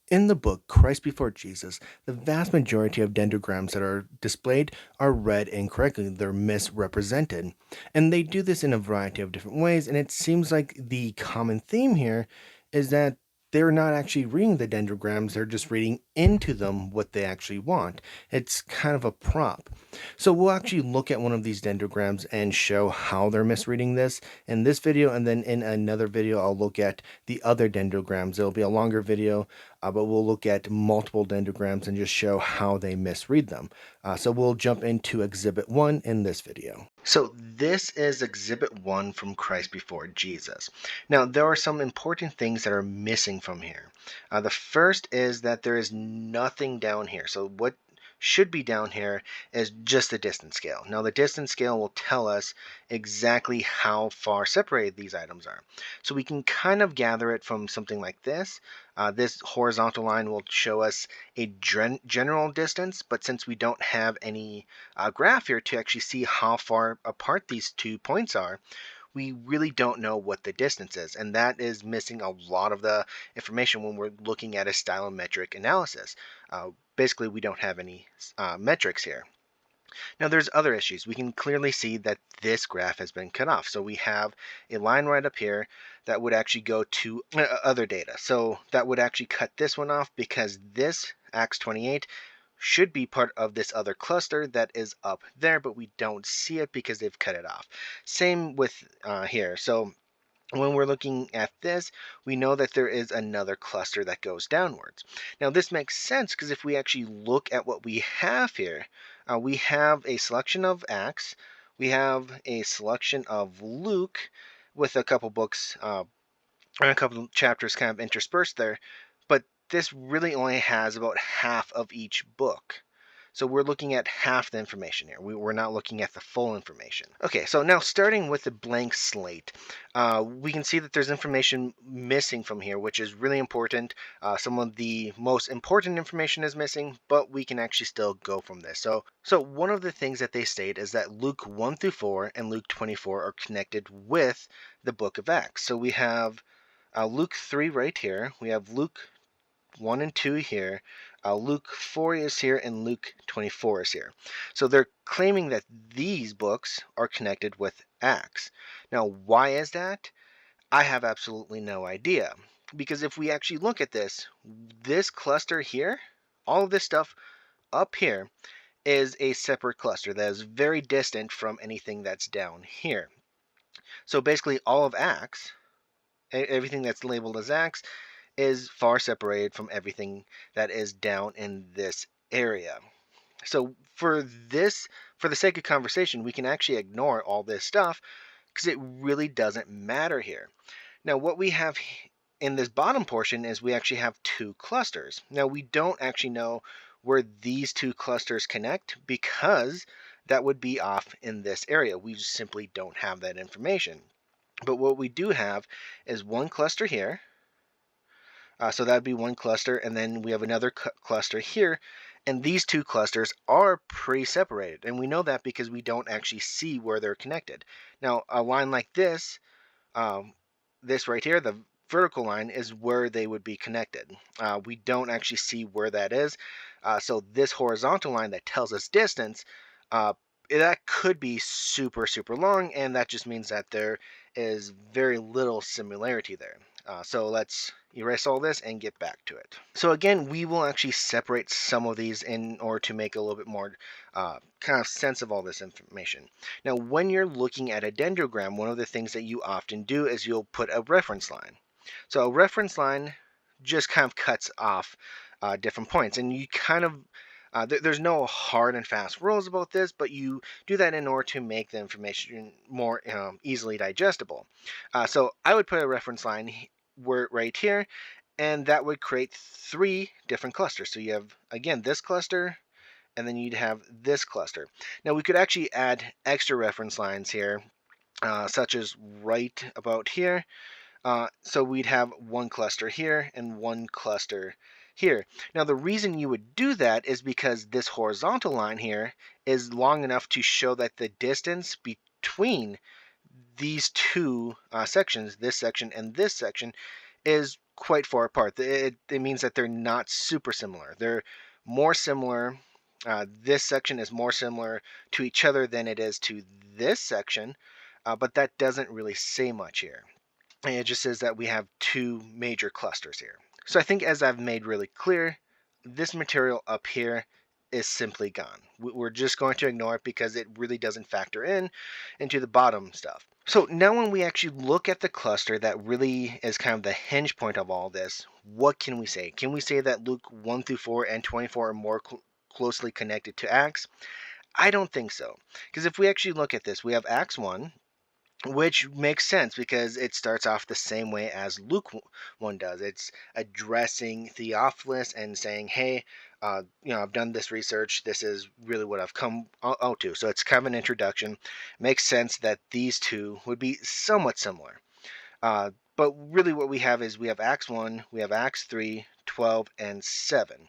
In the book Christ Before Jesus, the vast majority of dendrograms that are displayed are read incorrectly. They're misrepresented. And they do this in a variety of different ways. And it seems like the common theme here is that they're not actually reading the dendrograms, they're just reading into them what they actually want. It's kind of a prop. So we'll actually look at one of these dendrograms and show how they're misreading this in this video. And then in another video, I'll look at the other dendrograms. It'll be a longer video, but we'll look at multiple dendrograms and just show how they misread them. So we'll jump into Exhibit 1 in this video. So this is Exhibit 1 from Christ Before Jesus. Now, there are some important things that are missing from here. The first is that there is nothing down here. So what should be down here is just the distance scale. Now, the distance scale will tell us exactly how far separated these items are. So we can kind of gather it from something like this. This horizontal line will show us a general distance, but since we don't have any graph here to actually see how far apart these 2 points are, we really don't know what the distance is, and that is missing a lot of the information when we're looking at a stylometric analysis. Basically, we don't have any metrics here. Now, there's other issues. We can clearly see that this graph has been cut off. So we have a line right up here that would actually go to other data. So that would actually cut this one off because this AX28 should be part of this other cluster that is up there, but we don't see it because they've cut it off. Same with here. So when we're looking at this, we know that there is another cluster that goes downwards. Now, this makes sense because if we actually look at what we have here, we have a selection of Acts, we have a selection of Luke with a couple books or a couple chapters kind of interspersed there, but this really only has about half of each book. So we're looking at half the information here. We're not looking at the full information. Okay, so now starting with the blank slate, we can see that there's information missing from here, which is really important. Some of the most important information is missing, but we can actually still go from this. So one of the things that they state is that Luke 1 through 4 and Luke 24 are connected with the book of Acts. So we have Luke 3 right here. We have Luke 1 and 2 here, Luke 4 is here, and Luke 24 is here. So they're claiming that these books are connected with Acts. Now, why is that? I have absolutely no idea. Because if we actually look at this cluster here, all of this stuff up here is a separate cluster that is very distant from anything that's down here. So basically all of Acts, everything that's labeled as Acts, is far separated from everything that is down in this area. So for the sake of conversation, we can actually ignore all this stuff because it really doesn't matter here. Now, what we have in this bottom portion is we actually have 2 clusters. Now, we don't actually know where these 2 clusters connect because that would be off in this area. We just simply don't have that information. But what we do have is one cluster here. So that would be one cluster, and then we have another cluster here, and these 2 clusters are pretty separated, and we know that because we don't actually see where they're connected. Now, a line like this, this right here, the vertical line, is where they would be connected. We don't actually see where that is, so this horizontal line that tells us distance, that could be super, super long, and that just means that there is very little similarity there. So let's erase all this and get back to it. So again, we will actually separate some of these in order to make a little bit more kind of sense of all this information. Now, when you're looking at a dendrogram, one of the things that you often do is you'll put a reference line. So a reference line just kind of cuts off different points, and you kind of there's no hard and fast rules about this, but you do that in order to make the information more easily digestible. So I would put a reference line right here, and that would create 3 different clusters. So you have, again, this cluster, and then you'd have this cluster. Now we could actually add extra reference lines here, such as right about here. So we'd have one cluster here and one cluster here. Now the reason you would do that is because this horizontal line here is long enough to show that the distance between these 2 sections, this section and this section, is quite far apart. It means that they're not super similar. They're more similar. This section is more similar to each other than it is to this section, but that doesn't really say much here. And it just says that we have two major clusters here. So I think, as I've made really clear, this material up here is simply gone. We're just going to ignore it because it really doesn't factor in into the bottom stuff. So now when we actually look at the cluster that really is kind of the hinge point of all this, what can we say? Can we say that Luke 1 through 4 and 24 are more closely connected to Acts? I don't think so. Because if we actually look at this, we have Acts 1, which makes sense because it starts off the same way as Luke 1 does. It's addressing Theophilus and saying, hey, I've done this research. This is really what I've come out to. So it's kind of an introduction. Makes sense that these two would be somewhat similar. But really what we have is we have Acts 1, we have Acts 3, 12, and 7.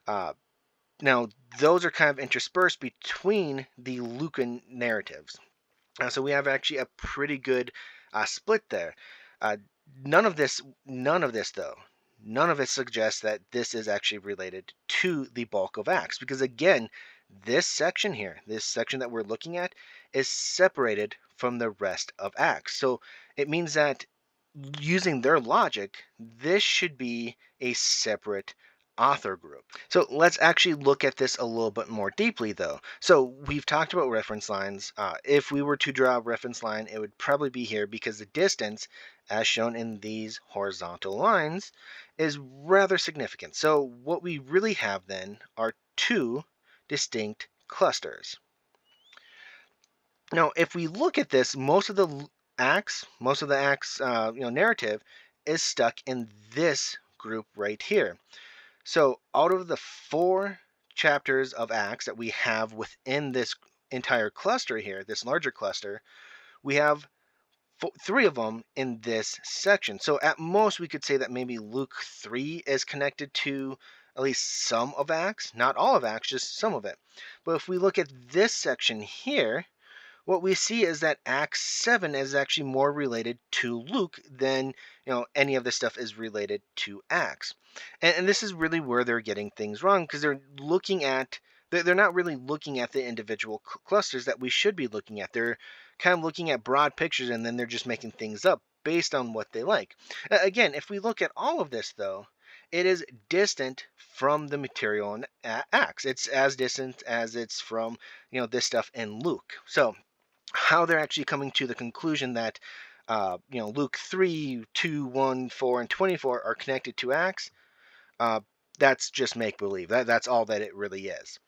Now, those are kind of interspersed between the Lucan narratives. So we have actually a pretty good split there. Uh, none of this, though, none of it suggests that this is actually related to the bulk of Acts, because again, this section here, this section that we're looking at, is separated from the rest of Acts. So it means that using their logic, this should be a separate author group. So let's actually look at this a little bit more deeply, though. So we've talked about reference lines. If we were to draw a reference line, it would probably be here because the distance, as shown in these horizontal lines, is rather significant. So what we really have then are two distinct clusters. Now, if we look at this, most of the Acts narrative is stuck in this group right here. So out of the 4 chapters of Acts that we have within this entire cluster here, this larger cluster, we have 3 of them in this section. So at most we could say that maybe Luke 3 is connected to at least some of Acts, not all of Acts, just some of it. But if we look at this section here, what we see is that Acts 7 is actually more related to Luke than any of this stuff is related to Acts. And this is really where they're getting things wrong, because they're not really looking at the individual clusters that we should be looking at. They're kind of looking at broad pictures, and then they're just making things up based on what they like. Again, if we look at all of this, though, it is distant from the material in Acts. It's as distant as it's from this stuff in Luke. So how they're actually coming to the conclusion that Luke 3, 2, 1, 4, and 24 are connected to Acts, that's just make-believe. That's all that it really is.